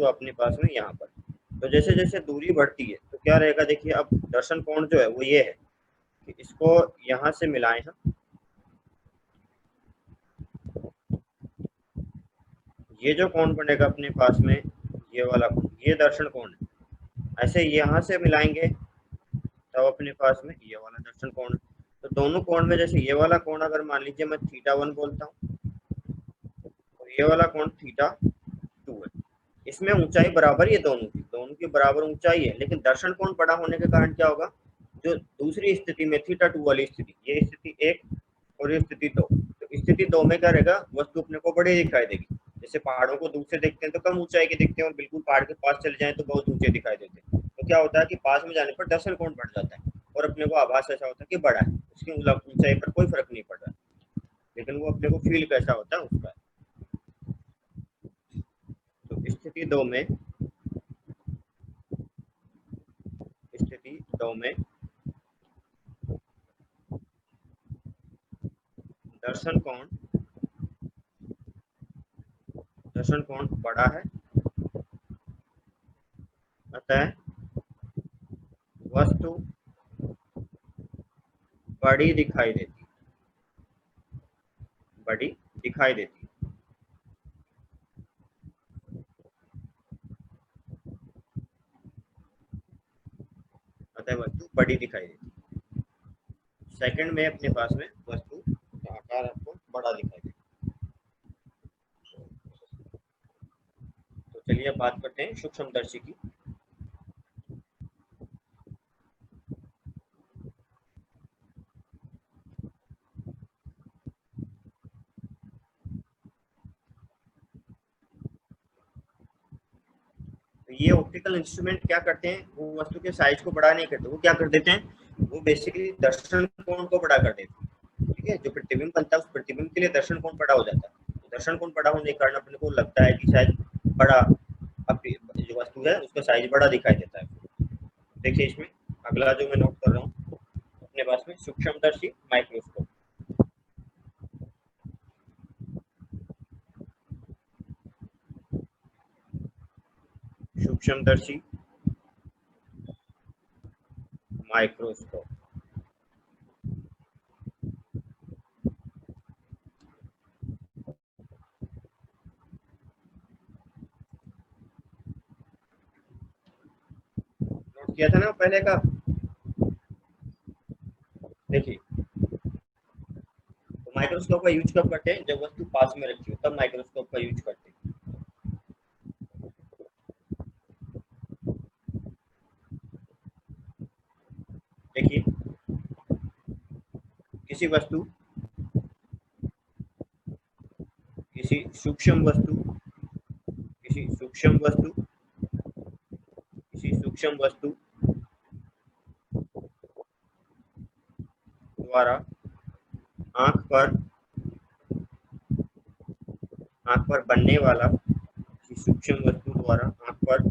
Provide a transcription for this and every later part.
वस्तु अपने पास में यहाँ पर। तो जैसे जैसे दूरी बढ़ती है तो क्या रहेगा, देखिए अब दर्शन कोण जो है वो ये है कि इसको यहाँ से मिलाएं हम, ये जो कोण बनेगा अपने पास में ये वाला कोण, ये दर्शन कोण है। ऐसे यहाँ से मिलाएंगे तब अपने पास में ये वाला दर्शन कोण है। तो दोनों कोण में जैसे ये वाला कोण अगर मान लीजिए मैं θ1 बोलता हूँ और ये वाला कोण θ2 है, इसमें ऊंचाई बराबर ही है, दोनों की बराबर ऊंचाई है, लेकिन दर्शन कोण बड़ा होने के कारण क्या होगा, जो दूसरी स्थिति में θ2 वाली स्थिति, ये स्थिति 1 और ये स्थिति 2, तो स्थिति 2 में क्या रहेगा, वस्तु अपने को बड़ी दिखाई देगी। जैसे पहाड़ों को दूर से देखते हैं तो कम ऊंचाई के दिखते हैं और बिल्कुल पहाड़ के पास चले जाएं तो बहुत ऊंचे दिखाई देते हैं। तो क्या होता है कि पास में जाने पर दर्शन कोण बढ़ जाता है और अपने को आभास ऐसा होता है कि बड़ा है, उसकी ऊंचाई पर कोई फर्क नहीं पड़ रहा, लेकिन वो अपने को फील कैसा होता है उसका। तो स्थिति दो में दर्शन कोण बड़ा है, अतः वस्तु बड़ी दिखाई देती अतः वस्तु बड़ी दिखाई देती। सेकंड में अपने पास में वस्तु का आकार आपको बड़ा दिखाई देगा। तो चलिए अब बात करते हैं सूक्ष्मदर्शी की। तो ये ऑप्टिकल इंस्ट्रूमेंट क्या करते हैं, वो वस्तु के साइज को बड़ा नहीं करते, वो क्या कर देते हैं, वो बेसिकली दर्शन कोण को बड़ा कर देते हैं। ठीक है, जो प्रतिबिंब बनता है उस प्रतिबिंब के लिए दर्शन कोण बड़ा हो जाता है। तो दर्शन कोण बड़ा होने के कारण अपने को लगता है कि शायद बड़ा, जो वस्तु है उसका साइज बड़ा दिखाई देता है। देखिए इसमें अगला जो मैं नोट कर रहा हूँ अपने पास में सूक्ष्मदर्शी माइक्रोस्कोप। सूक्ष्मदर्शी माइक्रोस्कोप नोट किया था ना पहले का। देखिए तो माइक्रोस्कोप का यूज कब करते हैं, जब वस्तु पास में रखी हो तब माइक्रोस्कोप का यूज करते हैं। देखिए किसी वस्तु किसी सूक्ष्म वस्तु किसी सूक्ष्म वस्तु किसी सूक्ष्म वस्तु द्वारा आंख पर बनने वाला, किसी सूक्ष्म वस्तु द्वारा आंख पर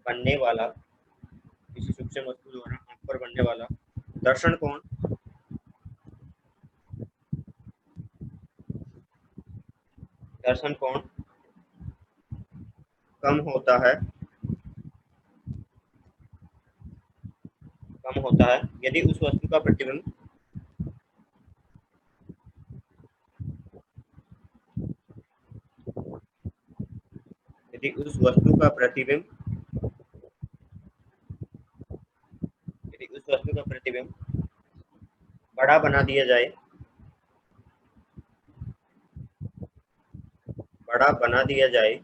बनने वाला, किसी सूक्ष्म वस्तु द्वारा आंख पर बनने वाला दर्शन कोण कम होता है यदि उस वस्तु का प्रतिबिंब यदि उस वस्तु का प्रतिबिंब यदि उस वस्तु का प्रतिबिंब बड़ा बना दिया जाए बड़ा बना दिया जाए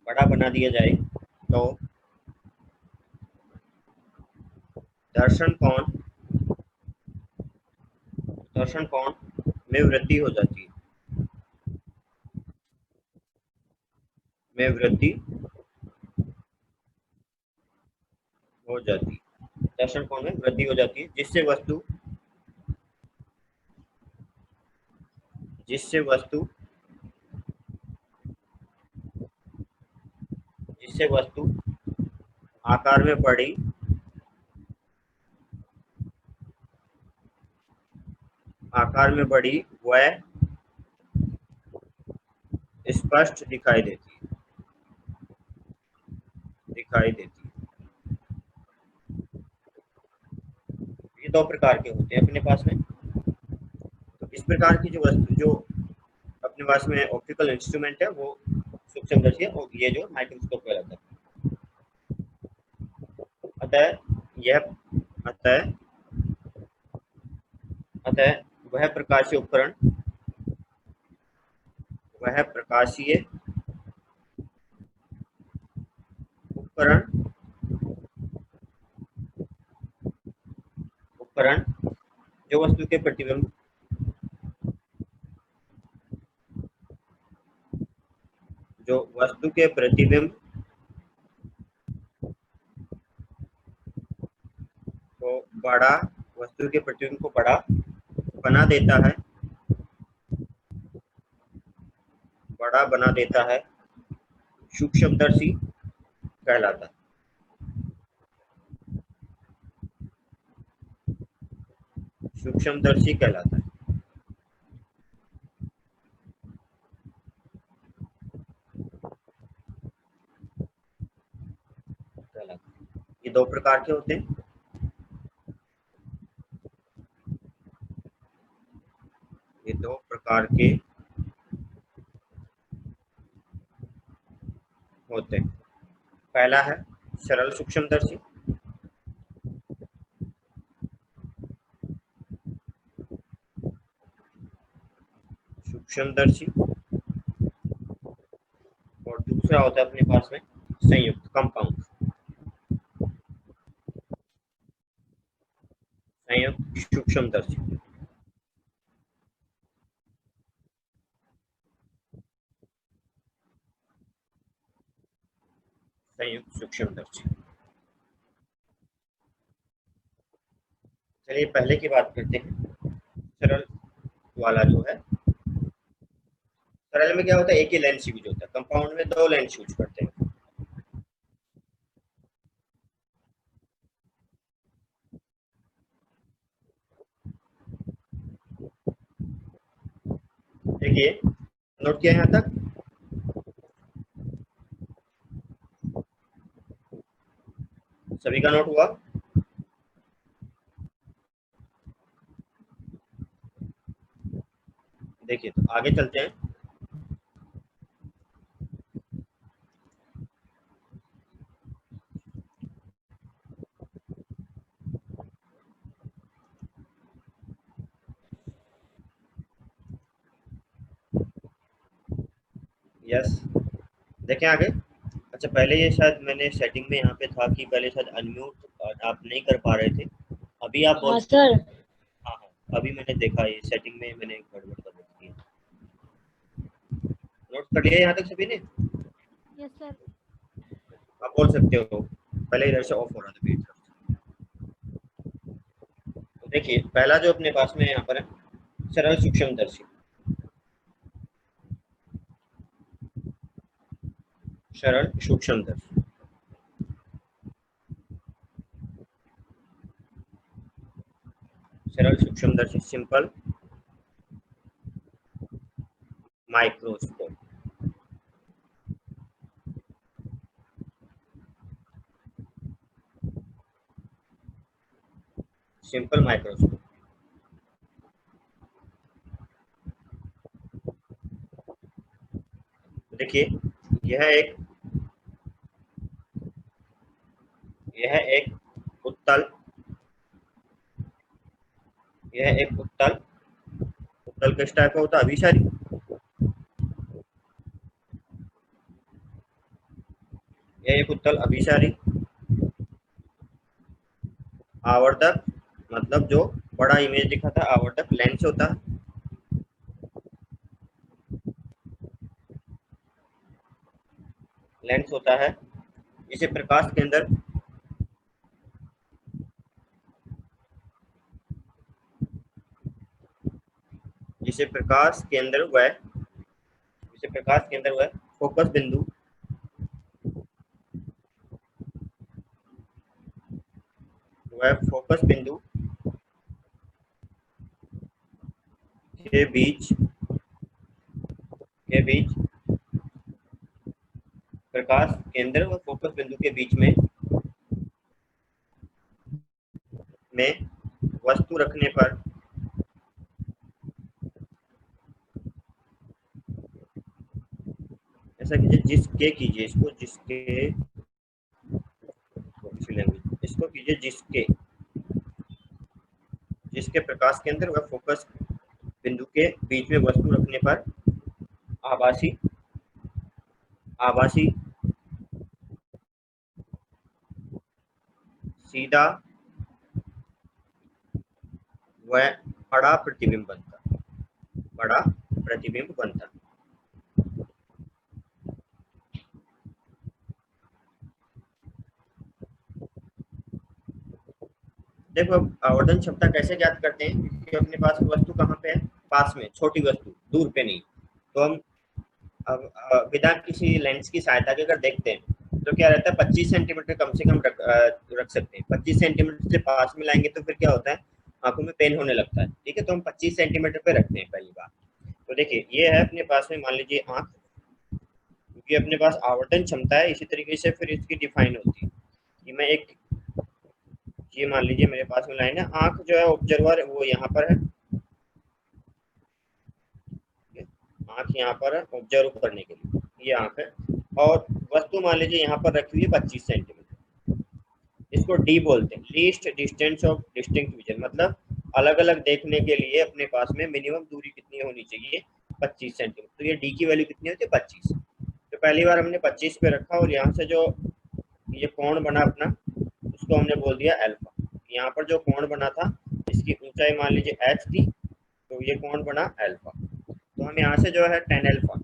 बड़ा बना दिया जाए तो दर्शन कोण में वृद्धि हो जाती है, में वृद्धि हो जाती है, दर्शन कोण में वृद्धि हो जाती है, जिससे वस्तु आकार में बड़ी आकार में बड़ी वह स्पष्ट दिखाई देती है। ये दो प्रकार के होते हैं अपने पास में। तो इस प्रकार की जो वस्तु जो अपने पास में ऑप्टिकल इंस्ट्रूमेंट है वो सूक्ष्मदर्शी है, और ये जो माइक्रोस्कोप कहलाता है। अतः यह अतः अतः वह प्रकाशीय उपकरण वह प्रकाशीय उपकरण उपकरण जो वस्तु के प्रतिबिंब को बड़ा वस्तु के प्रतिबिंब को बड़ा बना देता है बड़ा बना देता है सूक्ष्मदर्शी कहलाता है। सूक्ष्मदर्शी कहलाता है। ये दो प्रकार के होते हैं। ये दो प्रकार के होते हैं। पहला है सरल सूक्ष्मदर्शी। सूक्ष्मदर्शी और दूसरा होता है अपने पास में संयुक्त कंपाउंड। संयुक्त सूक्ष्मदर्शी। संयुक्त सूक्ष्मदर्शी। चलिए पहले की बात करते हैं। सरल वाला जो है, सरल में क्या होता है, एक ही लेंस यूज होता है। कंपाउंड में दो लेंस यूज करते हैं। देखिए, नोट किया यहाँ तक। सभी का नोट हुआ। देखिए तो आगे चलते हैं। यस, देखें आगे। अच्छा, पहले ये शायद मैंने सेटिंग में यहाँ पे था कि पहले शायद अनम्यूट आप नहीं कर पा रहे थे। अभी आप बोल हाँ सकते सर। हैं। हाँ हाँ, अभी मैंने देखा ये सेटिंग में मैंने गड़बड़ कर रखी है। नोट कर लिया यहाँ तक सभी ने? Yes sir. आप बोल सकते हो। पहले इधर से ऑफ हो रहा था पेज। तो देखिए पहला जो अपने पास में यहाँ पर है, सरल सूक्ष्मदर्शी। सरल सूक्ष्मदर्शी। सरल सूक्ष्मदर्शी, सिंपल माइक्रोस्कोप। Simple microscope. देखिए यह एक यह एक उत्तल यह एक उत्तल उत्तल किस टाइप का होता है? अभिसारी। यह एक उत्तल अभिसारी आवर्धक, मतलब जो बड़ा इमेज दिखाता है, आवर्धक लेंस होता है। लेंस होता है इसे प्रकाश के अंदर जिसे प्रकाश के अंदर वह जिसे प्रकाश के अंदर वह फोकस बिंदु के बीच प्रकाश केंद्र और फोकस बिंदु के बीच में वस्तु रखने पर ऐसा कीजिए, कीजिए इसको, इसको कीजिए जिसके प्रकाश केंद्र व फोकस बिंदु के बीच में वस्तु रखने पर आभासी आभासी सीधा व बड़ा प्रतिबिंब बनता। देखो अब आवर्धन क्षमता कैसे ज्ञात करते हैं, क्योंकि अपने पास वस्तु कहाँ पे है, पास में, छोटी वस्तु, दूर पे नहीं। तो हम अब बिना किसी लेंस की सहायता के अगर देखते हैं तो क्या रहता है, 25 सेंटीमीटर कम से कम रख सकते हैं। 25 सेंटीमीटर से पास में लाएंगे तो फिर क्या होता है, आंखों में पेन होने लगता है। ठीक है, तो हम 25 सेंटीमीटर पे रखते हैं पहली बार। तो देखिए ये है अपने पास में, मान लीजिए आंख, क्योंकि अपने पास आवर्धन क्षमता है, इसी तरीके से फिर इसकी डिफाइन होती है कि मैं एक, ये मान लीजिए मेरे पास में लाइन है, आंख जो है ऑब्जर्वर वो यहाँ पर है, आंख यहाँ पर है ऑब्जर्व करने के लिए, ये आंख है, और वस्तु मान लीजिए यहाँ पर रखी हुई है 25 सेंटीमीटर। इसको डी बोलते हैं, least distance of distinct vision, मतलब अलग अलग देखने के लिए अपने पास में मिनिमम दूरी कितनी होनी चाहिए, 25 सेंटीमीटर। तो ये डी की वैल्यू कितनी होती है, 25। तो पहली बार हमने 25 पे रखा, और यहाँ से जो ये कोण बना अपना, उसको हमने बोल दिया अल्फा। यहाँ पर जो कोण बना था, इसकी ऊंचाई मान लीजिए एच थी, तो ये कोण बना अल्फा। तो हम यहाँ से जो है टेन अल्फा,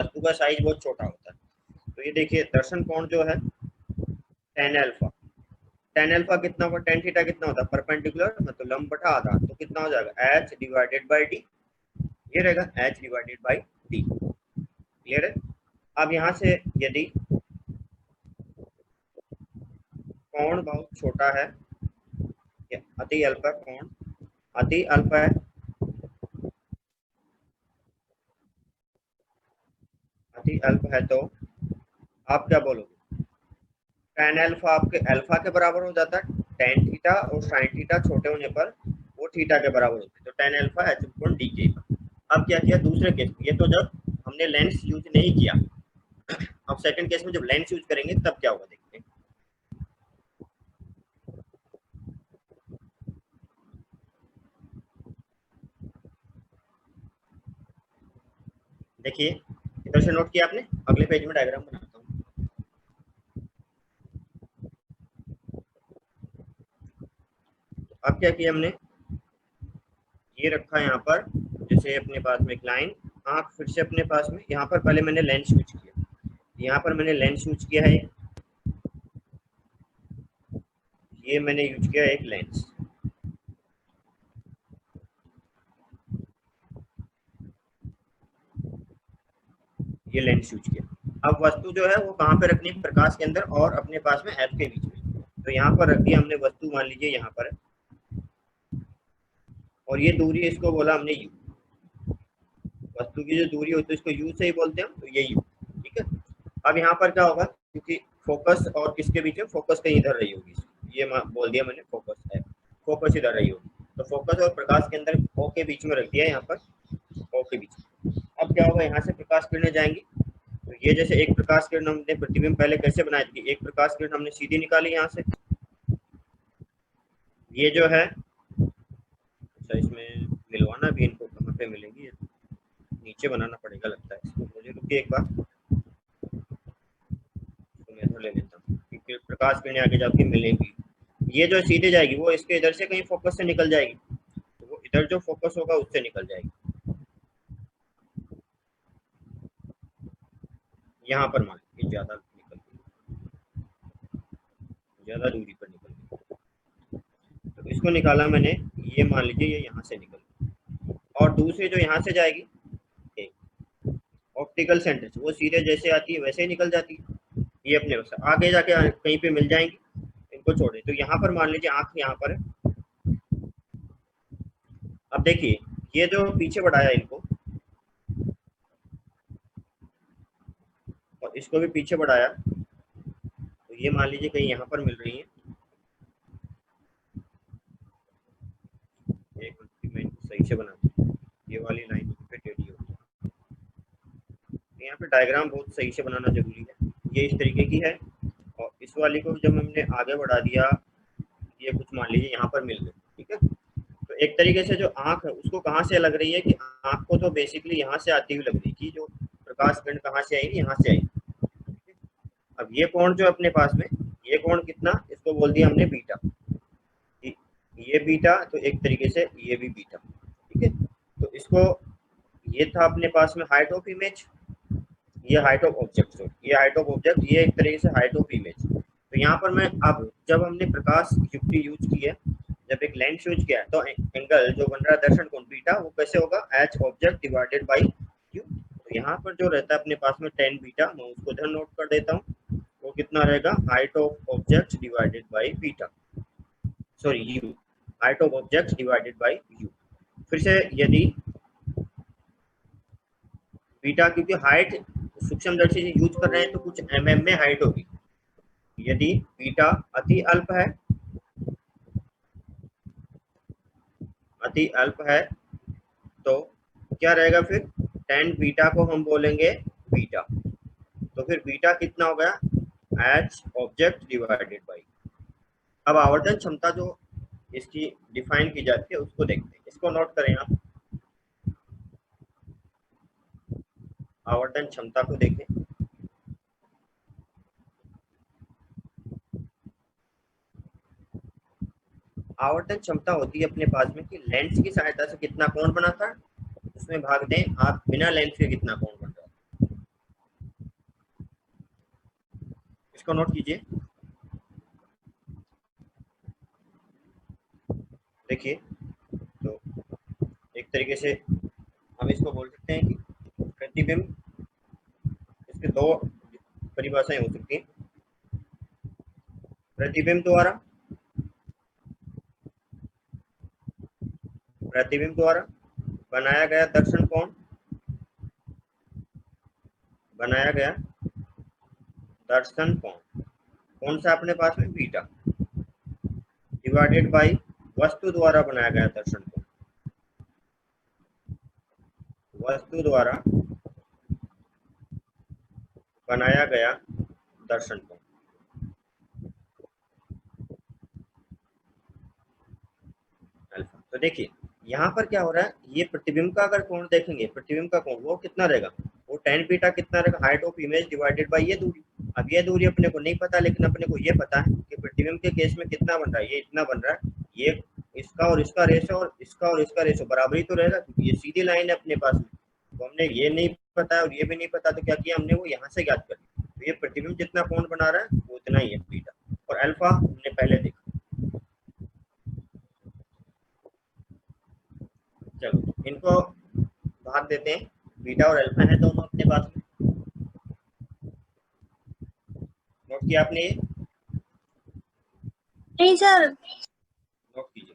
वस्तु का साइज बहुत छोटा होता है, तो ये देखिए दर्शन कोण जो है टेन अल्फा। टेन अल्फा कितना होगा, टेन थीटा कितना होता है, परपेंडिकुलर मतलब लंब बटा आधा, तो कितना हो जाएगा, एच डिवाइडेड बाई डी, ये रहेगा H divided by D. Clear है। अब यहाँ से यदि कोण बहुत छोटा है, अति अल्फा कोण, अति अल्फा है, अति अल्प है, तो आप क्या बोलोगे, टेन अल्फा आपके अल्फा के बराबर हो जाता है, टेन थीटा और साइन थीटा छोटे होने पर वो थीटा के बराबर होते हैं, तो tan alpha H upon D के। अब क्या किया दूसरे केस में, ये तो जब हमने लेंस यूज नहीं किया, अब सेकंड केस में जब लेंस यूज करेंगे तब क्या होगा, देखते हैं। देखिए इधर से नोट किया आपने, अगले पेज में डायग्राम बनाता हूँ। अब क्या किया हमने, ये रखा यहाँ पर, जैसे अपने पास में एक लाइन, आंख फिर से अपने पास में, यहाँ पर पहले मैंने लेंस यूज किया, यहाँ पर मैंने लेंस यूज किया है, ये मैंने यूज किया एक लेंस, ये लेंस यूज किया। अब वस्तु जो है वो कहाँ पे रखनी है, प्रकाश के अंदर और अपने पास में एफ के बीच में, तो यहाँ पर रख दिया हमने वस्तु, मान लीजिए यहाँ पर, और ये दूरी इसको बोला हमने यू, वस्तु की जो दूरी होती है इसको यू से ही बोलते हैं, तो ये यू। ठीक है, अब यहाँ पर क्या होगा, क्योंकि फोकस और किसके बीच में, फोकस कहीं इधर रही होगी, ये बोल दिया मैंने फोकस है, फोकस इधर रही होगी, तो फोकस और प्रकाश के अंदर ओ के बीच में रख दिया यहाँ पर, ओ के बीच में। अब क्या होगा, यहाँ से प्रकाश किरणें जाएंगी, तो ये जैसे एक प्रकाश किरण हमने प्रतिबिंब पहले कैसे बनाई थी, एक प्रकाश किरण हमने सीधी निकाली यहाँ से, ये जो है, अच्छा इसमें मिलवाना भी, इनको कहाँ पे मिलेंगी, नीचे बनाना पड़ेगा लगता है इसको मुझे, रुकिए एक बार, तो मैं इधर ले लेता हूँ, क्योंकि प्रकाश किरणें आगे जाके मिलेंगी, ये जो सीधे जाएगी वो इसके इधर से कहीं फोकस से निकल जाएगी, तो वो इधर जो फोकस होगा उससे निकल जाएगी, यहाँ पर मान लीजिए ज्यादा निकल गई, ज्यादा दूरी पर निकल गई, तो इसको निकाला मैंने, ये मान लीजिए ये यहाँ से निकल गई, और दूसरी जो यहाँ से जाएगी ऑप्टिकल सेंटर से, वो सीधे जैसे आती है वैसे ही निकल जाती है, ये अपने पास आगे जाके कहीं पे मिल जाएंगी, इनको छोड़े, तो यहाँ पर मान लीजिए आंख यहाँ पर है, अब देखिए, ये जो पीछे बढ़ाया इनको और इसको भी पीछे बढ़ाया, तो ये मान लीजिए कहीं यहाँ पर मिल रही है। एक मिनट मैं इनको सही से बना दूं। ये वाली लाइन पे टेढ़ी होगी। तो यहाँ पे डायग्राम बहुत सही से बनाना जरूरी है। ये इस तरीके की है और इस वाली को जब हमने आगे बढ़ा दिया, ये कुछ मान लीजिए यहाँ पर मिल गई, ठीक है। तो एक तरीके से जो आंख है उसको कहाँ से लग रही है कि आंख को तो बेसिकली यहाँ से आती हुई लग रही है कि जो प्रकाश किरण कहाँ से आएगी, यहाँ से आएगी। अब ये कोण जो अपने पास में, ये कोण कितना, इसको बोल दिया हमने बीटा। ये बीटा, तो एक तरीके से ये भी बीटा, ठीक है। तो इसको, ये था अपने पास में हाइट ऑफ इमेज, ये हाइट ऑफ ऑब्जेक्ट, सॉरी ये हाइट ऑफ ऑब्जेक्ट, ये एक तरीके से हाइट ऑफ इमेज। तो यहाँ पर मैं अब जब हमने प्रकाश युक्ति यूज की है, जब एक लेंस यूज किया है, तो एंगल जो बन रहा है दर्शन कोण बीटा, वो कैसे होगा, H object divided by Q. तो यहाँ पर जो रहता है अपने पास में टेन बीटा, मैं उसको इधर नोट कर देता हूँ। वो कितना रहेगा, height of object divided by beta, sorry you, height of object divided by you. फिर से यदि बीटा, क्योंकि हाइट सूक्ष्मदर्शी से यूज कर रहे हैं तो कुछ एमएम में हाइट होगी। यदि बीटा अति अल्प है, अति अल्प है, तो क्या रहेगा फिर, टेन बीटा को हम बोलेंगे बीटा। तो फिर बीटा कितना हो गया, एच ऑब्जेक्ट डिवाइडेड बाई। अब आवर्धन क्षमता जो इसकी डिफाइन की जाती है उसको देखते हैं, इसको नोट करें आप। आवर्धन क्षमता को देखें। आवर्धन क्षमता होती है अपने पास में कि लेंस की सहायता से कितना कोण बना था, उसमें भाग दें आप बिना लेंस के कितना कोण बन रहा है। इसको नोट कीजिए। देखिए, तो एक तरीके से हम इसको बोल सकते हैं कि प्रतिबिंब, इसके दो परिभाषाएं हो सकती हैं। प्रतिबिंब द्वारा, प्रतिबिंब द्वारा बनाया गया दर्शन कोण, बनाया गया दर्शन कोण कौन सा अपने पास में, बीटा, डिवाइडेड बाई वस्तु द्वारा बनाया गया दर्शन कोण, वस्तु द्वारा बनाया गया दर्शन कोण, अल्फा। तो देखिए यहाँ पर क्या हो रहा है, ये प्रतिबिंब का अगर कोण देखेंगे, प्रतिबिंब का कोण वो कितना रहेगा, वो टेन बीटा कितना रहेगा, height of image divided by ये दूरी। अब ये दूरी अपने को नहीं पता, लेकिन अपने को ये पता है कि प्रतिबिंब के केस में कितना बन रहा है, ये इतना बन रहा है। ये इसका और इसका रेशो और इसका और इसका रेशो बराबर ही तो रहेगा, क्योंकि ये सीधी लाइन है अपने पास में। तो हमने ये नहीं पता और ये भी नहीं पता, तो क्या किया हमने, वो यहाँ से ज्ञात कर लिया। तो ये प्रतिबिंब जितना कोण बना रहा है वो इतना ही है बीटा, और अल्फा हमने पहले देखा। चलो इनको भाग देते हैं, बीटा और अल्फा है दोनों अपने पास में। नोट किया आपने ये, नहीं सर। नोट कीजिए।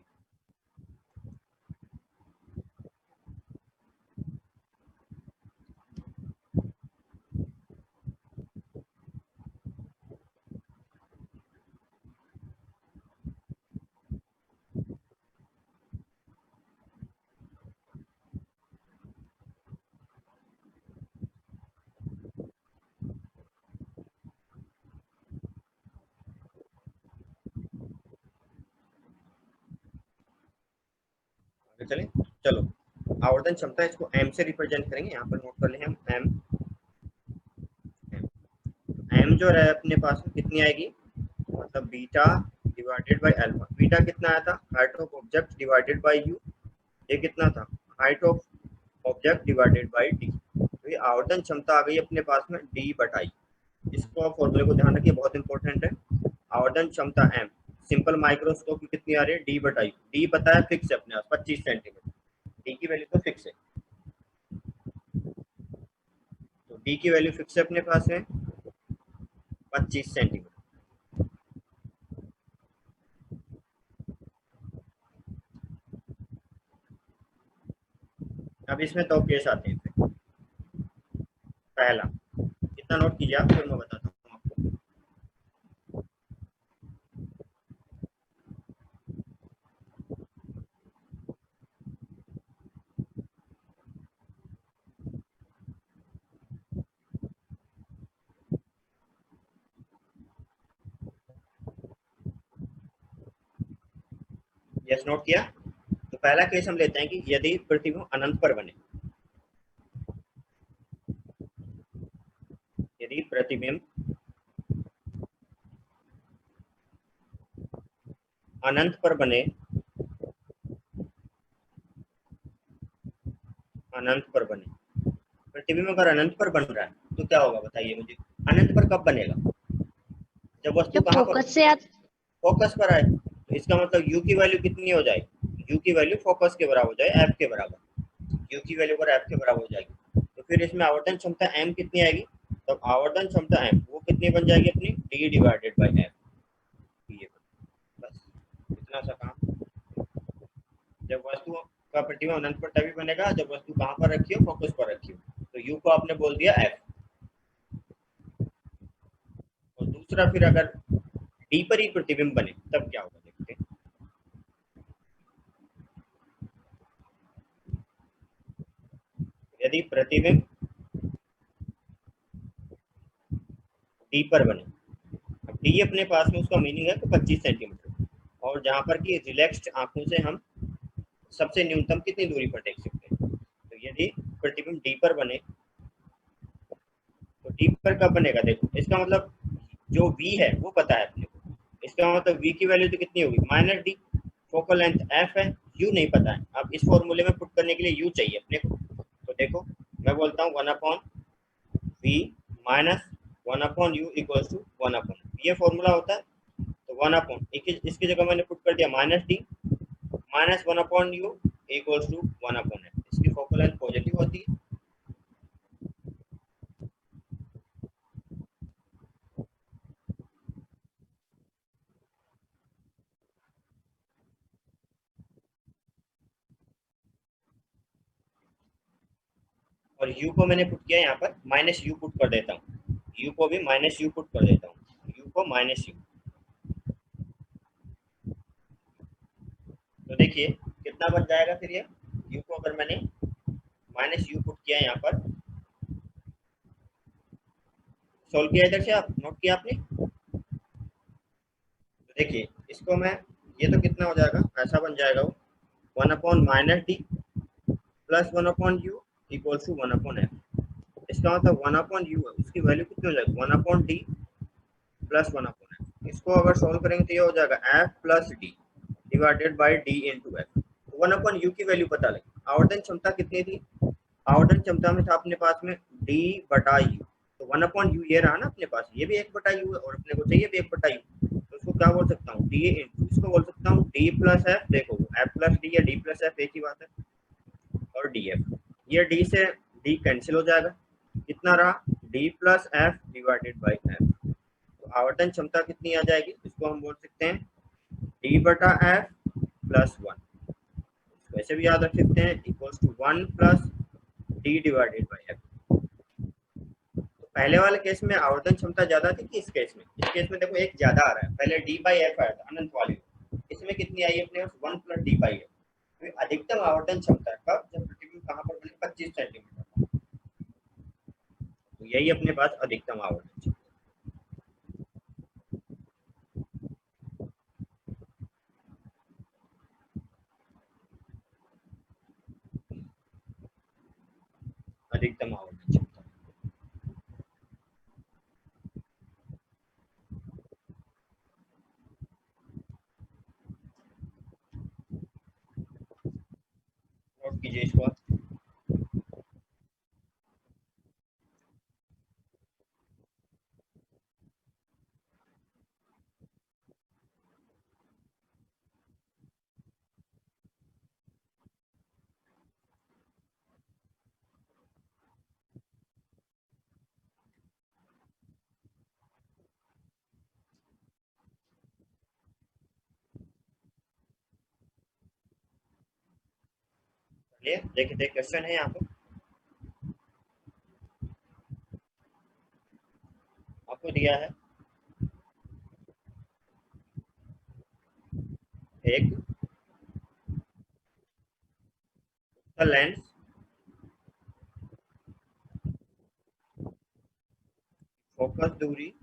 आगे चलें, चलो आवर्धन क्षमता इसको एम से रिप्रेजेंट करेंगे, यहाँ पर नोट कर लें हम एम। एम जो है अपने पास में कितनी आएगी, मतलब beta divided by alpha. Beta कितना आया था, height of object divided by you. ये कितना था, height of object divided by D. तो ये आवर्धन क्षमता आ गई अपने पास में डी बटाई। इसको फॉर्मूले को ध्यान रखिए, बहुत इंपॉर्टेंट है। आवर्धन क्षमता एम, सिंपल माइक्रोस्कोप की कितनी आ रही है, डी बटाई। डी पता है, फिक्स है अपने पास 25 सेंटीमीटर। डी की वैल्यू तो फिक्स है, तो डी की वैल्यू फिक्स है अपने पास में 25 सेंटीमीटर। अब इसमें दो केस आते हैं फिर। पहला, इतना नोट कीजिए आप, फिर मैं बताता हूँ आपको। यस, नोट किया। तो पहला केस हम लेते हैं कि यदि प्रतिबिंब अनंत पर बने, यदि प्रतिबिंब अनंत पर बने, अनंत पर बने, प्रतिबिंब अगर अनंत पर बन रहा है तो क्या होगा बताइए मुझे। अनंत पर कब बनेगा, जब वस्तु जब कहाँ पर, फोकस से फोकस पर आए। तो इसका मतलब यू की वैल्यू कितनी हो जाएगी, यू की वैल्यू फोकस के बराबर हो जाए, एफ के बराबर। यू की वैल्यू अगर एफ के बराबर हो जाएगी तो फिर इसमें आवर्तन क्षमता एम कितनी आएगी, तो आवर्तन क्षमता एम वो कितनी बन जाएगी अपनी, डी डिवाइडेड बाई एफ। ये बस इतना सा काम। जब वस्तु का प्रतिबिंब अनंत पर तभी बनेगा जब वस्तु कहाँ पर रखी हो, फोकस पर रखी हो। तो यू को आपने बोल दिया एफ। और दूसरा, फिर अगर डी पर ही प्रतिबिंब बने तब क्या होगा देखते हैं। यदि प्रतिबिंब डी पर बने, अब डी अपने पास में उसका मीनिंग है तो 25 सेंटीमीटर, और जहां पर कि रिलैक्स्ड आंखों से हम सबसे न्यूनतम कितनी दूरी पर देख सकते हैं। तो यदि प्रतिबिंब डी पर बने, तो डी पर कब बनेगा देखो, इसका मतलब जो वी है वो पता है अपने को। इसका मतलब वी की वैल्यू तो कितनी होगी, minus D. Focal length F है, यू नहीं पता है। अब इस फॉर्मूले में पुट करने के लिए यू चाहिए अपने को। तो देखो, मैं बोलता हूँ 1 upon v minus 1 upon u equals to 1 upon, ये फॉर्मूला होता है। तो 1 अपॉन इसकी जगह मैंने पुट कर दिया minus d minus 1 upon u equals to 1 upon f. इसकी फोकल लेंथ पॉजिटिव होती है। और u को मैंने पुट किया यहाँ पर माइनस यू पुट कर देता हूँ, u को भी माइनस यू पुट कर देता हूँ, u को माइनस यू। तो देखिए कितना बन जाएगा फिर ये, u को अगर मैंने माइनस यू पुट किया यहाँ पर, सोल्व किया इधर से, आप नोट किया आपने। तो देखिए इसको मैं, ये तो कितना हो जाएगा, ऐसा बन जाएगा वो 1 upon -d plus 1 upon u equals to 1 upon f. इसका मतलब 1 अपॉन यू है, उसकी वैल्यू कितनी हो जाएगी, 1 upon D plus 1 upon F. इसको अगर सोल्व करेंगे तो ये हो जाएगा F plus D divided by D into F. 1 upon you की वैल्यू पता लगी। आवर्तन क्षमता कितनी थी, आवर्तन क्षमता में था अपने पास में डी बटा यू। तो 1 अपॉन यू ये रहा ना अपने पास, ये भी 1 बटा यू है और अपने को चाहिए भी 1 बटा यू। तो उसको क्या बोल सकता हूँ, डी इंटू, इसको बोल सकता हूँ डी प्लस एफ। देखो एफ प्लस डी या डी प्लस एफ एक ही बात है। और डी एफ, ये डी से डी कैंसिल हो जाएगा, कितना रहा, D plus F divided by f. तो आवर्तन क्षमता कितनी आ जाएगी, इसको हम बोल सकते हैं डी बटा एफ प्लस वन। वैसे भी याद रख सकते हैं equals to 1 plus D divided by f. तो पहले वाले केस में आवर्तन क्षमता ज्यादा थी कि इस केस में, इस केस में देखो एक ज्यादा आ रहा है, पहले डी बाई एफ आया था अनंत वाली, इसमें कितनी आई अपने 1 प्लस डी बाई एफ। तो अधिकतम आवर्तन क्षमता है कब, जब प्रतिबिंब कहाँ पर बने, 25 सेंटीमीटर। तो यही अपने पास अधिकतम आवर्तन क्षमता। अधिकतम आवर्तन क्षमता। नोट कीजिए इसको आप। क्लियर? देखिए क्वेश्चन है यहाँ पे, आपको दिया है एक लेंस फोकस दूरी,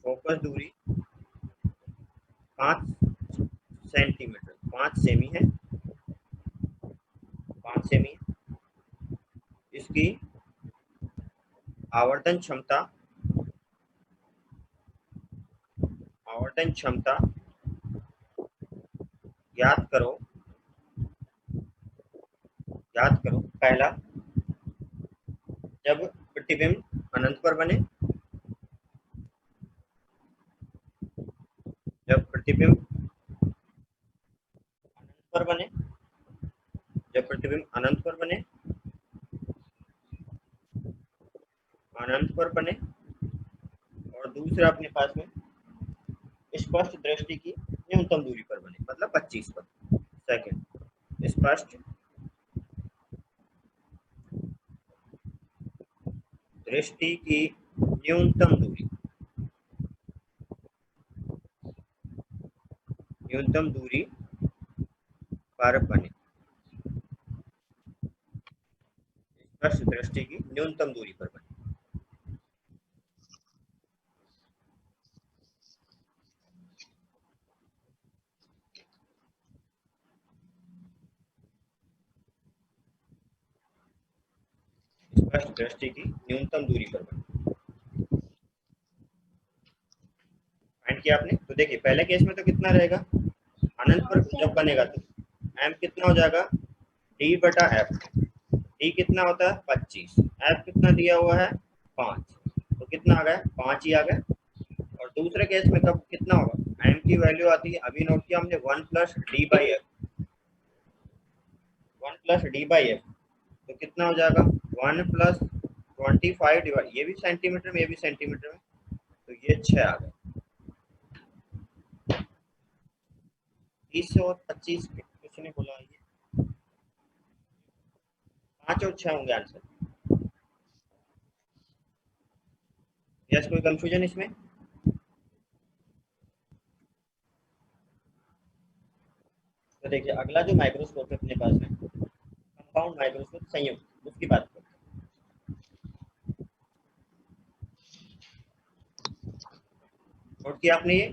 फोकस दूरी 5 सेंटीमीटर, 5 सेमी है, 5 सेमी। इसकी आवर्तन क्षमता, आवर्तन क्षमता याद करो, याद करो। पहला, जब प्रतिबिंब अनंत पर बने, जब प्रतिबिंब अनंत पर बने, जब प्रतिबिंब अनंत पर बने, अनंत पर बने। और दूसरा अपने पास में स्पष्ट दृष्टि की न्यूनतम दूरी पर बने, मतलब 25 पर। सेकंड, स्पष्ट दृष्टि की न्यूनतम दूरी, न्यूनतम दूरी पर बने, स्पष्ट दृष्टि की न्यूनतम दूरी पर बने। स्पष्ट दृष्टि की न्यूनतम दूरी पर बने। फाइंड किया आपने? तो देखिए पहले केस में तो कितना रहेगा, अनंत पर जब बनेगा तो एम कितना हो जाएगा, डी बटा एफ। डी कितना होता है 25, एफ कितना दिया हुआ है 5, तो कितना आ गया 5 ही आ गया। और दूसरे केस में कब कितना होगा, एम की वैल्यू आती है, अभी नोट किया हमने 1 plus d by F, 1 plus d by f, तो कितना हो जाएगा 1 प्लस 25 डिवाइड, ये भी सेंटीमीटर में, ये भी सेंटीमीटर में, तो ये 6 आ गया। 30 और 25 किसी ने बोला, ये 5 और 6 होंगे आंसर। यस, कोई कंफ्यूजन इसमें? तो देखिए अगला जो माइक्रोस्कोप है अपने पास में, कंपाउंड माइक्रोस्कोप, संयुक्त, उसकी बात करते हैं। नोट किया आपने ये?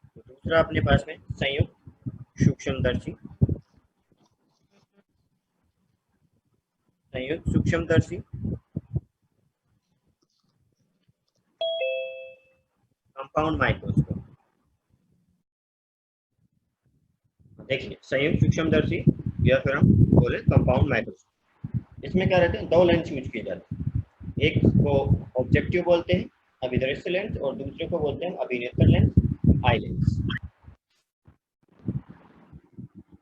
तो दूसरा अपने पास में संयुक्त सूक्ष्मदर्शी, संयुक्त सूक्ष्मदर्शी कंपाउंड माइक्रोस्कोप। देखिए संयुक्त सूक्ष्मदर्शी या फिर हम बोले कंपाउंड माइक्रोस्कोप, इसमें क्या रहते हैं, दो लेंस यूज किए जाते हैं। एक को ऑब्जेक्टिव बोलते हैं, अभिदृश्य लेंस, और दूसरे को बोलते हैं अभिनेत्र लेंस, आई लेंस।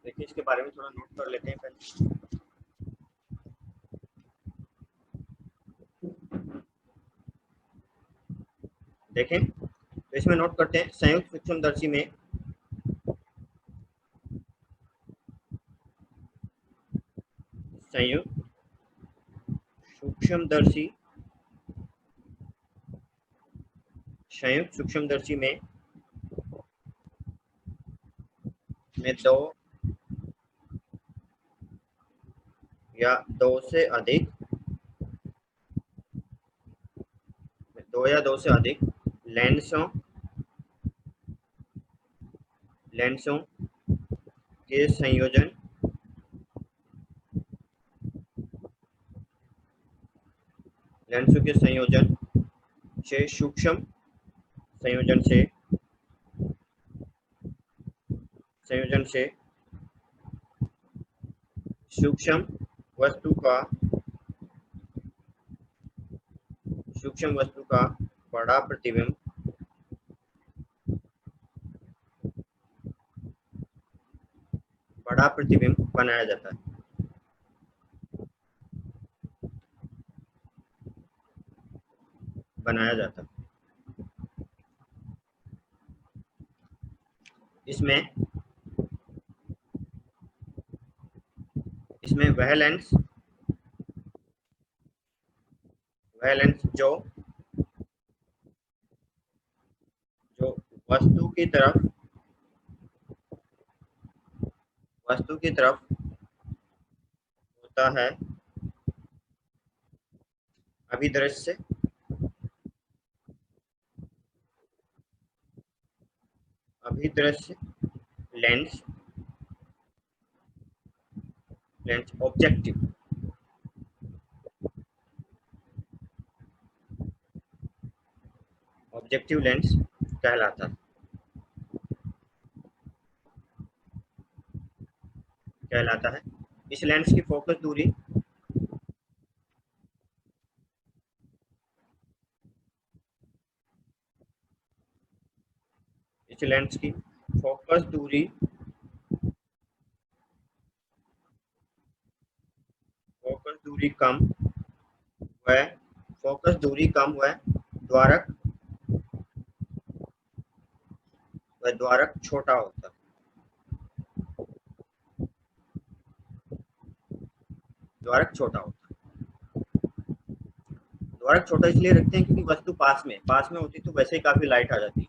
देखिए इसके बारे में थोड़ा नोट कर लेते हैं पहले। देखें तो इसमें नोट करते हैं, संयुक्त सूक्ष्मदर्शी में संयुक्त सूक्ष्मदर्शी, संयुक्त सूक्ष्मदर्शी में दो या दो से अधिक, दो या दो से अधिक लेंसों, लेंसों के संयोजन, लेंसों के संयोजन से सूक्ष्म, संयोजन से, संयोजन से सूक्ष्म वस्तु का, सूक्ष्म वस्तु का बड़ा प्रतिबिंब, बड़ा प्रतिबिंब बनाया जाता है। बनाया जाता है। इसमें इसमें वह लेंस जो जो वस्तु की तरफ होता है, अभिदृश्य लेंस ऑब्जेक्टिव लेंस कहलाता है। इस लेंस की फोकस दूरी इस लेंस की फोकस दूरी फोकस दूरी कम व द्वारक छोटा होता है। द्वारक छोटा होता है। द्वारक छोटा इसलिए रखते हैं क्योंकि वस्तु पास में होती तो वैसे ही काफी लाइट आ जाती।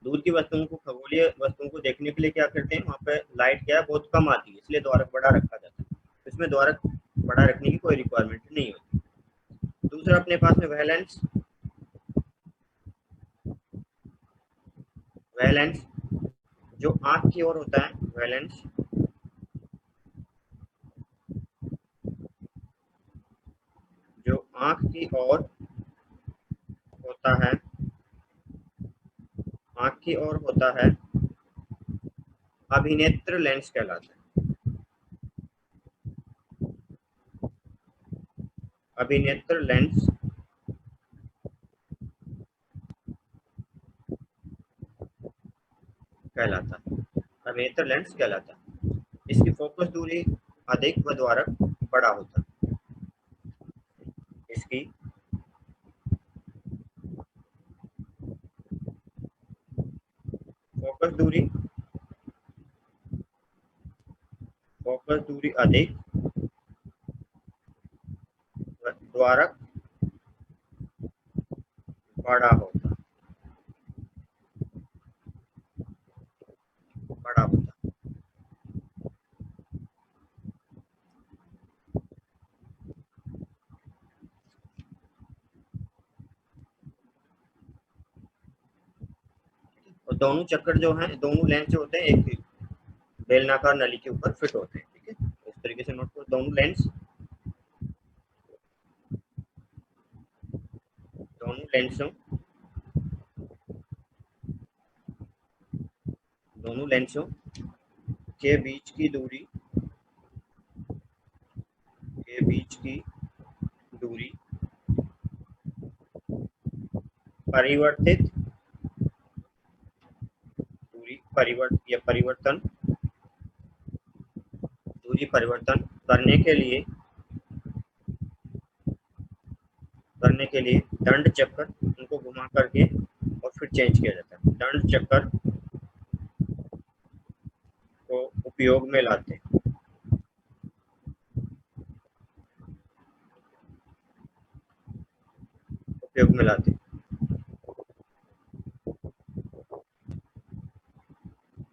दूर की वस्तुओं को, खगोलीय वस्तुओं को देखने के लिए क्या करते हैं, वहाँ पे लाइट क्या है बहुत कम आती है, इसलिए द्वारक बड़ा रखा जाता है। इसमें द्वारक बड़ा रखने की कोई रिक्वायरमेंट नहीं होती। दूसरा अपने पास में वह लेंस जो आंख की ओर होता है, वह लेंस जो आंख की ओर होता है अभिनेत्र लेंस कहलाता है। अभिनेत्र लेंस कहलाता है। अभिनेत्र लेंस कहलाता है। इसकी फोकस दूरी अधिक व द्वारक बड़ा होता है। इसकी फोकस दूरी अधिक व द्वारक बड़ा होता है। और दोनों चक्कर जो हैं, दोनों लेंस जो होते हैं एक बेलनाकार नली के ऊपर फिट होते हैं। ठीक है, इस तरीके से नोट करो। दोनों लेंसों के बीच की दूरी परिवर्तित दूरी परिवर्तन करने के लिए दंड चक्कर उनको घुमा करके और फिर चेंज किया जाता है। दंड चक्कर को उपयोग में लाते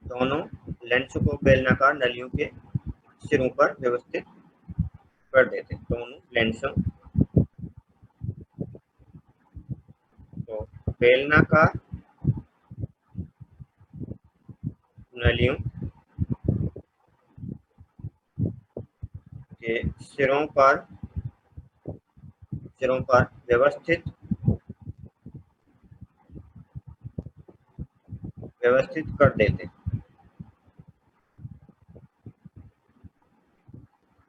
दोनों लेंस को बेलनाकार नलियों के सिरों पर व्यवस्थित कर देते हैं। दोनों लेंसों को बेलनाकार नलियों के सिरों पर व्यवस्थित कर देते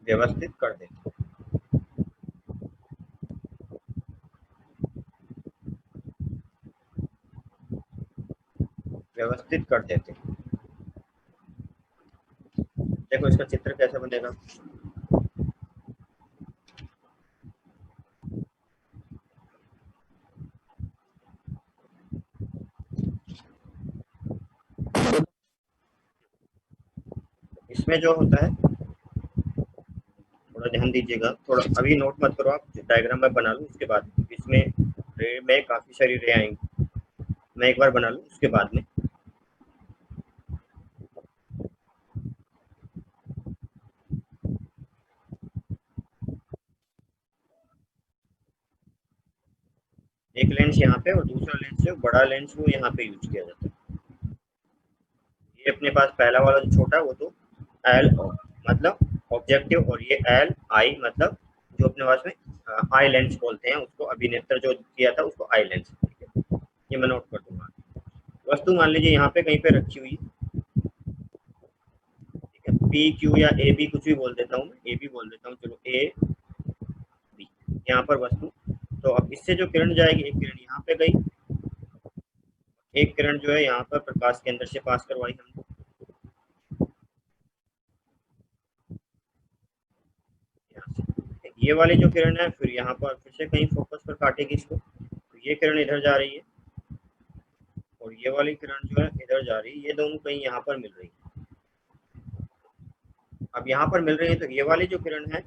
व्यवस्थित कर देते व्यवस्थित कर देते। देखो इसका चित्र कैसे बनेगा। इसमें जो होता है, थोड़ा ध्यान दीजिएगा, थोड़ा अभी नोट मत करो आप, डायग्राम मैं बना लूँ उसके बाद। इसमें रे में काफ़ी सारी रे आएंगी, मैं एक बार बना लूँ उसके बाद में। एक लेंस यहाँ पे और दूसरा लेंस जो बड़ा लेंस वो यहाँ पे यूज किया जाता है। ये अपने पास पहला वाला जो छोटा है वो तो एल मतलब ऑब्जेक्टिव, और ये एल आई मतलब जो अपने पास में आई लेंस बोलते हैं उसको, अभिनेत्र जो किया था उसको आई लेंस। ये मैं नोट कर दूंगा। वस्तु मान लीजिए यहाँ पे कहीं पे रखी हुई है, ठीक है, पी क्यू या ए बी कुछ भी बोल देता हूँ, मैं ए बी बोल देता हूँ, चलो ए बी यहाँ पर वस्तु। तो अब इससे जो किरण जाएगी, एक किरण यहाँ पे गई, एक किरण जो है यहाँ पर प्रकाश केंद्र से पास करवाई हमको, यहाँ से। ये वाली जो किरण है फिर यहाँ पर फिर से कहीं फोकस पर काटेगी इसको, तो ये किरण इधर जा रही है और ये वाली किरण जो है इधर जा रही है, ये दोनों कहीं यहाँ पर मिल रही है। अब यहाँ पर मिल रही है तो ये वाली जो किरण है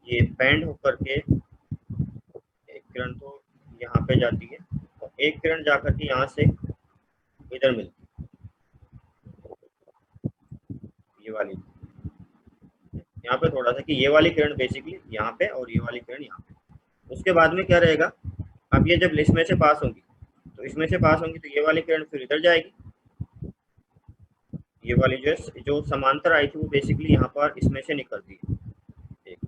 ये बैंड होकर के, एक किरण तो यहाँ पे जाती है और एक किरण जाकर के यहाँ से इधर मिलती है, ये वाली। यहाँ पे थोड़ा सा कि ये वाली किरण बेसिकली यहाँ पे और ये वाली किरण यहाँ पे। उसके बाद में क्या रहेगा, अब ये जब इसमें से पास होंगी, तो इसमें से पास होंगी तो ये वाली किरण फिर इधर जाएगी, ये वाली जो समांतर आई थी वो बेसिकली यहाँ पर इसमें से निकलती है। एक,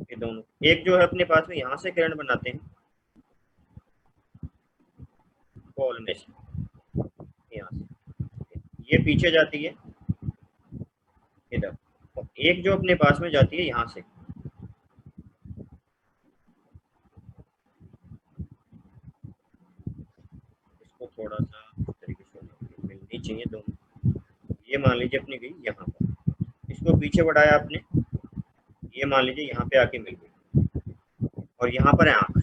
ये दोनों एक जो है अपने पास में यहाँ से किरण बनाते हैं बॉल में से, यहाँ से ये पीछे जाती है इधर, और एक जो अपने पास में जाती है यहाँ से। इसको थोड़ा सा इस तरीके से मिलनी चाहिए दोनों। ये मान लीजिए अपनी गई यहाँ पर, इसको पीछे बढ़ाया आपने, ये मान लीजिए यहाँ पे आके मिल गई, और यहाँ पर है आंख,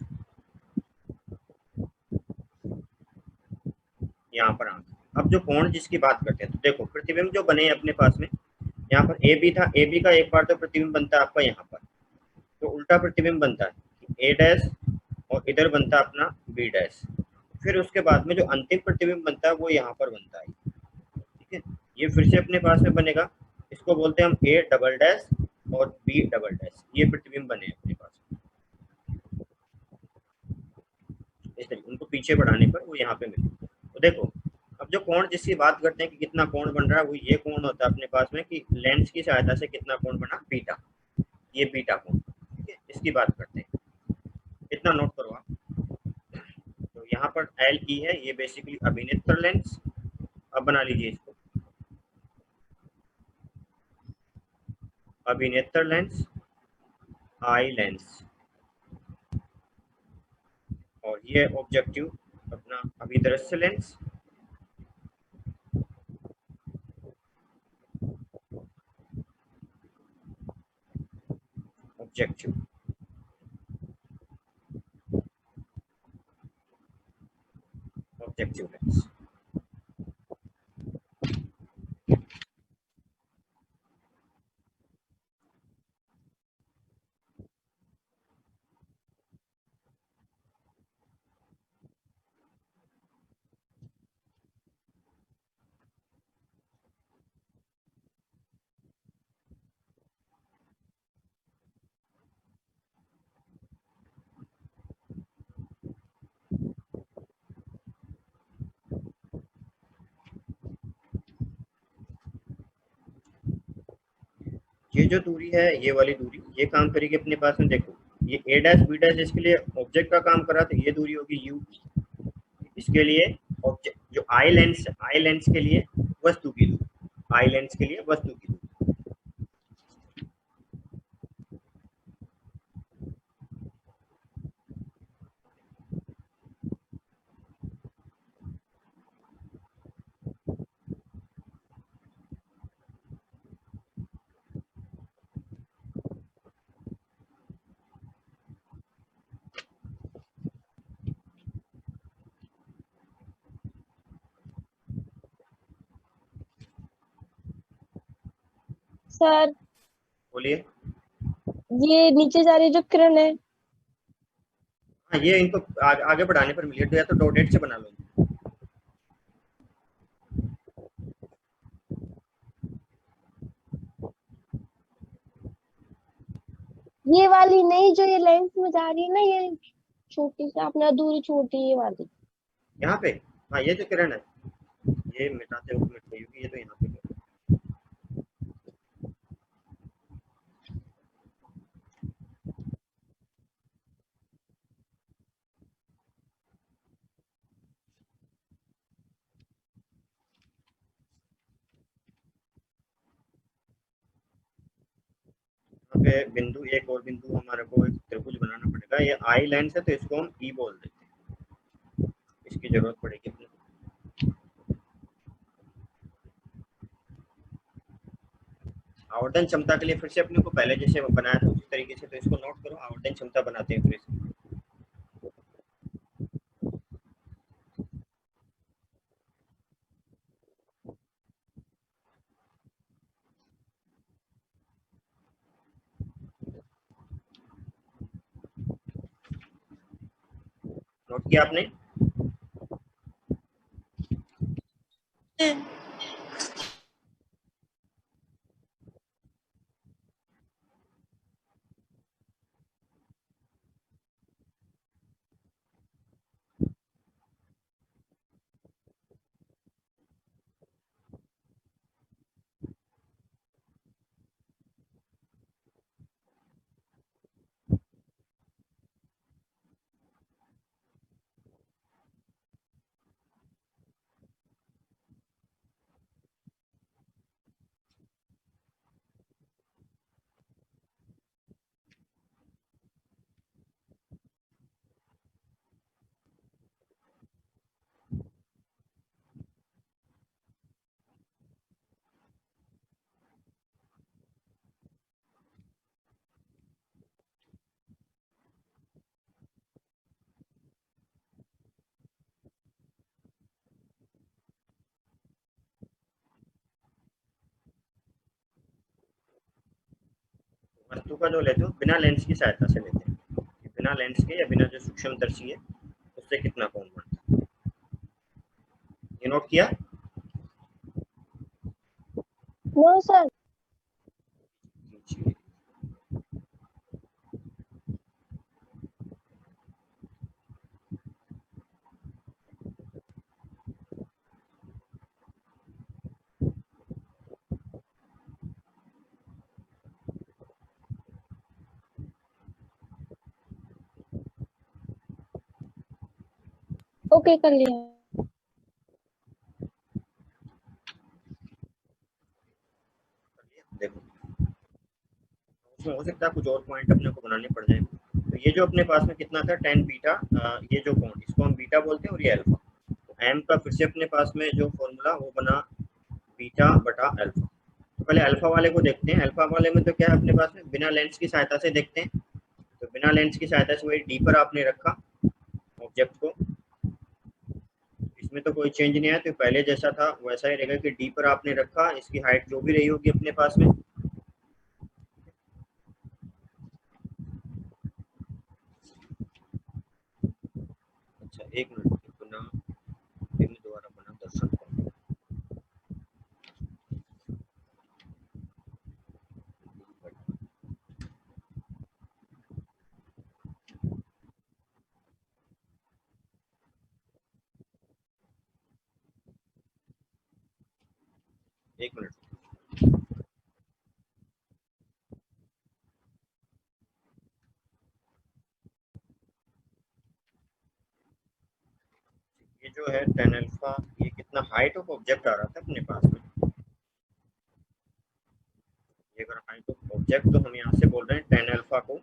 यहाँ पर आंख। अब जो कोण जिसकी बात करते हैं, तो देखो प्रतिबिंब जो बने अपने पास में, यहाँ पर ए बी था, ए बी का एक बार तो प्रतिबिंब बनता है आपका यहाँ पर, तो उल्टा प्रतिबिंब बनता है ए डैश, और इधर बनता है अपना बी डैश। फिर उसके बाद में जो अंतिम प्रतिबिंब बनता है वो यहाँ पर बनता है, ठीक है। ये फिर से अपने पास में बनेगा, इसको बोलते हैं हम ए डबल डैश और बी डबल डैश, ये प्रतिबिंब बने अपने पास। इस तरीके उनको पीछे बढ़ाने पर वो यहाँ पे मिले। तो देखो अब जो कोण जिसकी बात करते हैं कि कितना कोण बन रहा है, वो ये कोण होता है अपने पास में कि लेंस की सहायता से कितना कोण बना, बीटा, ये बीटा कोण, ठीक है, इसकी बात करते हैं। इतना नोट करो आप। तो यहाँ पर एल ई है, ये बेसिकली अभिनेत्र लेंस। अब बना लीजिए इसको, अभिनेत्र लेंस, आई लेंस, और ये ऑब्जेक्टिव अपना अभिदृश्य लेंस, ऑब्जेक्टिव, ऑब्जेक्टिव लेंस। ये जो दूरी है, ये वाली दूरी, ये काम करेगी अपने पास में, देखो ये ए डैश बी डैश इसके लिए ऑब्जेक्ट का काम करा, तो ये दूरी होगी यू, इसके लिए ऑब्जेक्ट जो आई लेंस के लिए वस्तु की दूरी, आई लेंस के लिए वस्तु की दूरी। सर बोलिए। ये नीचे जा रही जो किरण है, हाँ, ये इनको आगे बढ़ाने पर मिली है, तो या तो डॉटेड से बना लो। ये वाली नहीं जो ये लेंस में जा रही है ना, ये छोटी सी आपने अधूरी छोटी ये वाली। यहाँ पे, हाँ ये जो किरण है, ये मिटाते हुए मिट गई क्योंकि ये तो यहाँ पे है। यहाँ पे बिंदु, एक और बिंदु हमारे को एक त्रिभुज बनाना पड़ेगा। ये आई लेंस है तो इसको हम ई बोल देते हैं, इसकी जरूरत पड़ेगी अपने को। आवर्धन क्षमता के लिए फिर से अपने को पहले जैसे बनाया था उसी तरीके से, तो इसको नोट करो, आवर्धन क्षमता बनाते हैं फिर से। नोट किया आपने? वस्तु का जो लेते हो बिना लेंस की सहायता से लेते हैं, बिना लेंस के या बिना जो सूक्ष्मदर्शी है उससे कितना कोण बनता है, ये नोट किया? No sir. ओके कर लिया। देखो, उसमें हो सकता है कुछ और पॉइंट अपने को बनाने पड़ जाए। तो ये जो अपने पास में कितना था, टेन बीटा, ये जो कोण इसको हम बीटा बोलते हैं और ये अल्फा। तो एम का फिर से अपने पास में जो फॉर्मूला वो बना बीटा बटा अल्फा। तो पहले अल्फा वाले को देखते हैं। अल्फा वाले में तो क्या है अपने पास में, बिना लेंस की सहायता से देखते हैं। तो बिना लेंस की सहायता से वही डी पर आपने रखा ऑब्जेक्ट को, इसमें तो कोई चेंज नहीं आया, तो पहले जैसा था वैसा ही रहेगा कि डी पर आपने रखा, इसकी हाइट जो भी रही होगी अपने पास में। अच्छा एक मिनट, पुनः द्वारा बना दर्शक को। एक मिनट, ये जो है टेन अल्फा, ये कितना हाइट ऑफ ऑब्जेक्ट आ रहा था अपने पास में। ये अगर हाइट ऑफ ऑब्जेक्ट, तो हम यहाँ से बोल रहे हैं टेन अल्फा को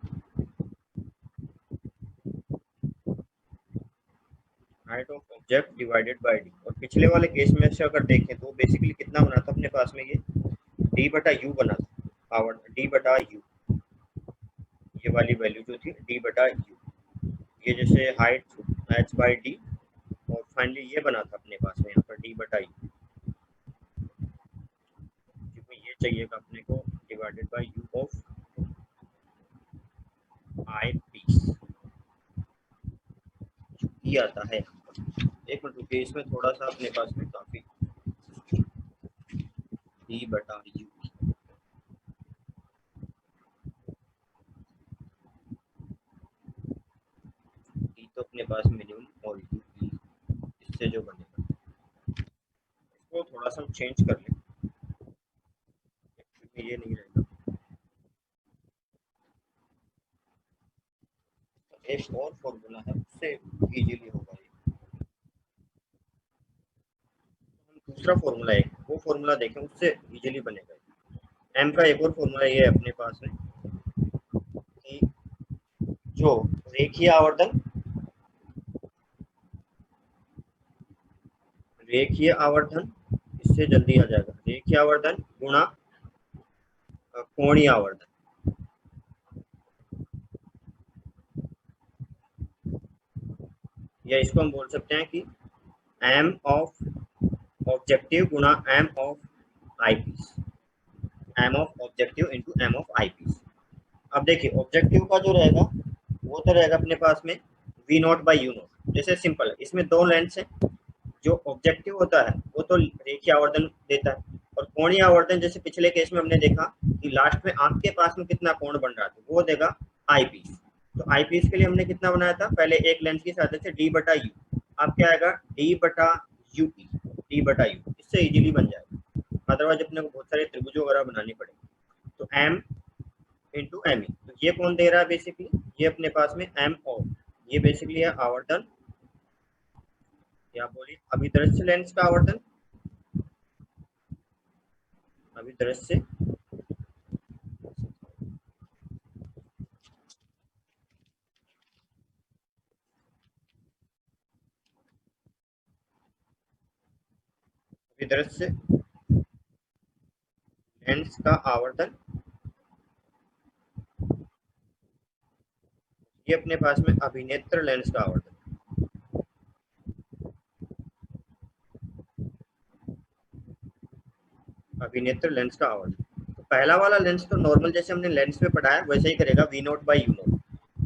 height of object divided by D. और पिछले वाले केस में से अगर देखें तो बेसिकली कितना बना था अपने पास में, ये डी बटा यू बना था, पावर डी बटा यू, ये वाली वैल्यू जो थी डी बटा यू, ये जैसे हाइट एच बाई डी, और फाइनली ये बना था अपने पास में यहाँ पर डी बटा यू, क्योंकि ये चाहिएगा अपने को divided by u of eyepiece ये आता है। एक मिनट रुकिए, इसमें थोड़ा सा अपने पास में काफी डी बटा यू डी तो अपने पास मिनिमम और यू पी इससे जो बनेगा इसको थोड़ा सा चेंज कर लें, ये नहीं रहेगा। एक और फॉर्मूला है उससे इजीली होगा ये। हम दूसरा फॉर्मूला है वो फॉर्मूला देखें, उससे इजीली बनेगा। एम का एक और फॉर्मूला ये है अपने पास में कि जो रेखीय आवर्धन इससे जल्दी आ जाएगा, रेखीय आवर्धन गुणा कोणीय आवर्धन। या इसको हम बोल सकते हैं कि एम ऑफ ऑब्जेक्टिव गुणा M of eyepiece, M of objective into M of eyepiece. अब देखिए ऑब्जेक्टिव का जो रहेगा वो तो रहेगा अपने पास में v not by you not. जैसे सिंपल है, इसमें दो लेंस है, जो ऑब्जेक्टिव होता है वो तो रेखीय आवर्धन देता है, और कोणीय आवर्धन जैसे पिछले केस में हमने देखा कि लास्ट में आंख के पास में कितना कोण बन रहा था वो देगा आई पीस। तो आई पीस के लिए हमने कितना बनाया था, पहले एक लेंस की सहायता से डी बटा यू, अब क्या आएगा डी बटा यू पी, डी बटा यू, इससे इजीली बन जाएगा। अदरवाइज अपने को बहुत सारे त्रिभुज वगैरह बनानी पड़ेगी। तो एम इंटू एम ई, तो ये कौन दे रहा है बेसिकली, ये अपने पास में एम ओ, ये बेसिकली है आवर्धन या बोलिए अभिदृश्य लेंस का आवर्धन, अभिदृश्य अभिदृश्य लेंस का आवर्धन, ये अपने पास में अभिनेत्र लेंस का आवर्धन, अभिनेत्र लेंस का आवर्धन। तो पहला वाला लेंस तो नॉर्मल जैसे हमने लेंस में पढ़ा है वैसे ही करेगा, v not by you not.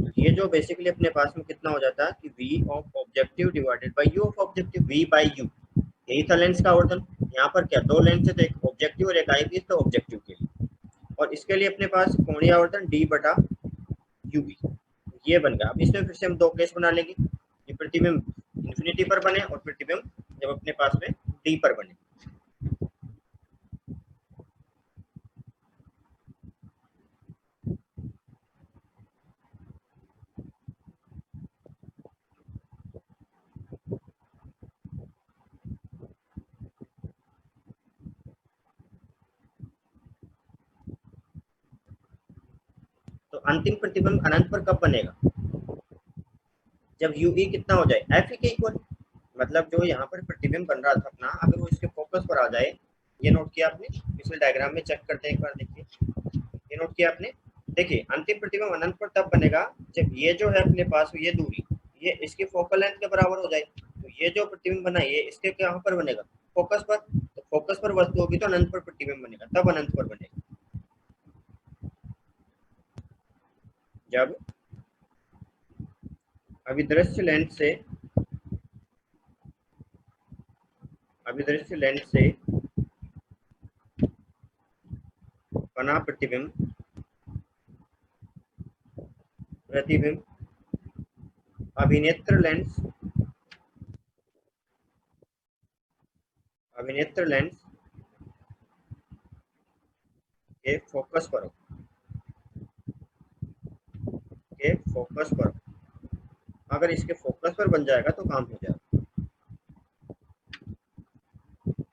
तो ये जो बेसिकली अपने पास में कितना हो जाता है कि v of objective divided by u of objective, v by u, यही था लेंस का आवर्धन। यहाँ पर क्या दो लेंस है, तो एक ऑब्जेक्टिव और एक आई पीस, तो ऑब्जेक्टिव के लिए, और इसके लिए अपने पास कोणीय आवर्धन डी बटा यू बी, ये बन गया। अब इसमें फिर से हम दो केस बना लेंगे, ये प्रतिबिंब इन्फिनिटी पर बने और प्रतिबिंब जब अपने पास में डी पर बने। तो अंतिम प्रतिबिंब अनंत पर कब बनेगा, जब यू ई कितना हो जाए एफ ई के इक्वल। मतलब जो यहाँ पर प्रतिबिंब बन रहा था अपना, अगर वो इसके फोकस पर आ जाए, ये नोट किया आपने, पिछले डायग्राम में चेक करते हैं एक बार, देखिए ये नोट किया आपने। देखिए अंतिम प्रतिबिंब अनंत पर तब बनेगा जब ये जो है अपने पास ये दूरी ये इसके फोकल लेंथ के बराबर हो जाए। तो ये जो प्रतिबिंब बना ये इसके कहाँ पर बनेगा, फोकस पर। तो फोकस पर वस्तु होगी तो अनंत पर प्रतिबिंब बनेगा, तब अनंत पर बनेगा जब अभिदृश्य लेंस से अभिदृश्य लेंस से बना प्रतिबिंब प्रतिबिंब अभिनेत्र लेंस अभिनेत्र लेंस के फोकस पर हो, के फोकस पर हो। अगर इसके फोकस पर बन जाएगा तो काम हो जाएगा।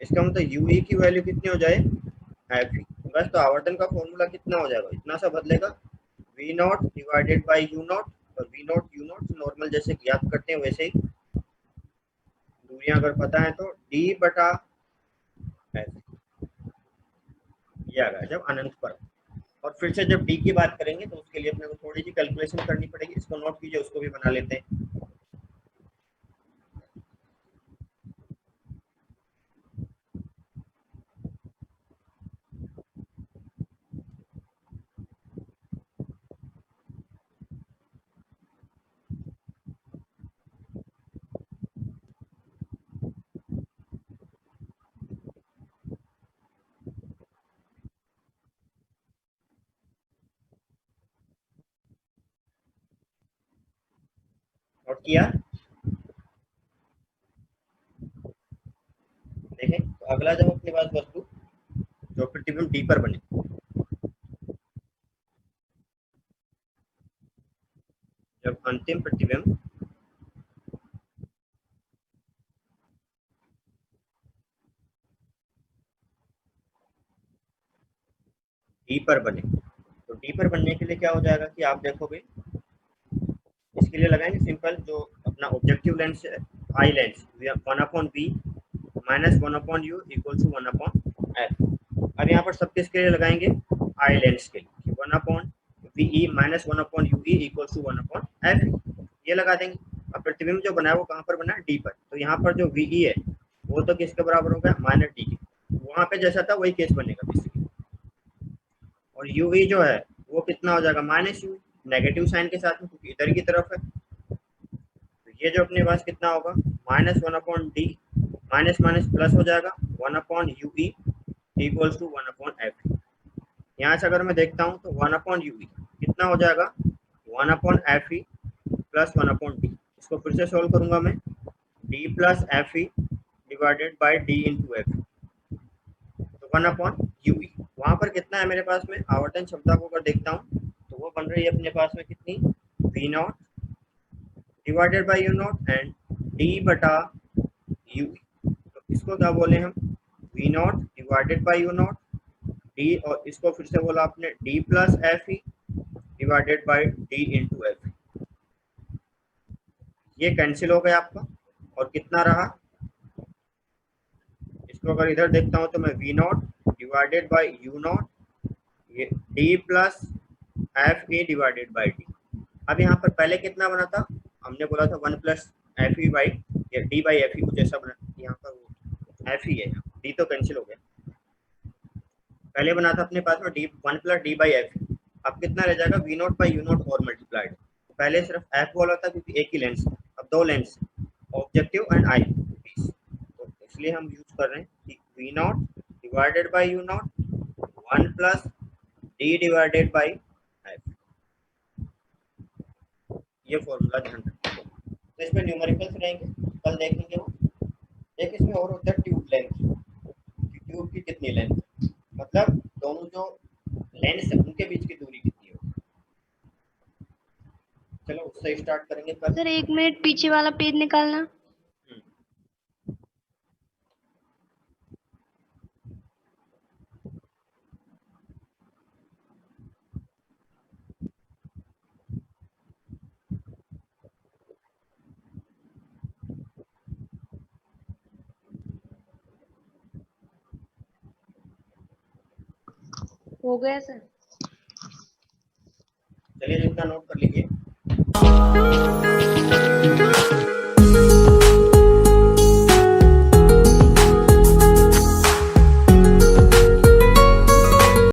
इसका मतलब यू ई की वैल्यू कितनी हो जाए एफ ई, बस। तो आवर्तन का फॉर्मूला कितना हो जाएगा, इतना सा बदलेगा, V naught divided by you not, और V naught U naught normal जैसे ज्ञात करते हैं वैसे ही दूरियां अगर पता है तो डी बटा एफ, ये आ गया जब अनंत पर। और फिर से जब डी की बात करेंगे तो उसके लिए अपने को थोड़ी सी कैलकुलेशन करनी पड़ेगी, इसको नोट कीजिए, उसको भी बना लेते हैं। किया। देखें तो अगला जब अपने पास वस्तु जो प्रतिबिंब डी पर बने, जब अंतिम प्रतिबिंब डी पर बने, तो डी पर बनने के लिए क्या हो जाएगा कि आप देखोगे, इसके लिए लगाएंगे सिंपल जो अपना ऑब्जेक्टिव लेंस है, eye lens 1/b minus 1/u equal to 1/f। अब यहाँ पर सब किसके लिए लगाएंगे, आई लेंस के लिए, 1/ve minus 1/ue equal to 1/f, ये लगा देंगे। अब प्रतिबिंब जो बना है वो कहाँ पर बना है, डी पर, तो यहाँ पर जो ve है वो तो किसके बराबर हो गया, माइनस डी के, वहां पे जैसा था वही केस बनेगा बेसिकली। और ue जो है वो कितना हो जाएगा, माइनस यू, नेगेटिव साइन के साथ में क्योंकि इधर की तरफ है, तो ये जो अपने पास कितना होगा, minus 1/d, minus minus plus हो जाएगा 1/ue इक्वल्स टू 1/f। यहाँ से अगर मैं देखता हूँ तो 1/ue कितना हो जाएगा, 1/fe प्लस 1/d। इसको फिर से सोल्व करूंगा मैं, d plus fe divided by d into F, तो 1/ue। वहां पर कितना है मेरे पास में, आवर्तन क्षमता को अगर देखता हूँ तो वो बन रही है अपने पास में कितनी, v not divided by you not and d बटा यू। तो इसको क्या बोले हम, v not divided by you not d, और इसको फिर से बोला आपने d plus F E divided by d into F. ये कैंसिल हो गया आपका, और कितना रहा, इसको अगर इधर देखता हूँ तो मैं v not divided by you not, ये d plus F A divided by D. अब यहाँ पर पहले कितना बना था, हमने बोला था 1 plus F E by D by F E, कुछ ऐसा बना, यहाँ पर एफ ई है, डी तो कैंसिल हो गया, पहले बना था अपने पास में d 1 plus d by f, अब कितना रह जाएगा, v not by you not और मल्टीप्लाइड। तो पहले सिर्फ एफ वाला था क्योंकि एक ही लेंस, अब दो लेंस ऑब्जेक्टिव एंड आई, तो इसलिए हम यूज कर रहे हैं कि V naught divided by you naught 1 plus D divided by F, ये फॉर्मूला ध्यान रखिए। तो इसमें न्यूमेरिकल्स रहेंगे, कल देखेंगे वो। एक इसमें और होता है ट्यूब लेंथ, ट्यूब की कितनी लेंथ, मतलब दोनों जो लेंस है उनके बीच की दूरी कितनी होगी। चलो उससे स्टार्ट करेंगे कल। सर 1 मिनट पीछे वाला पेज निकालना। हो गया सर। चलिए जितना नोट कर लीजिए।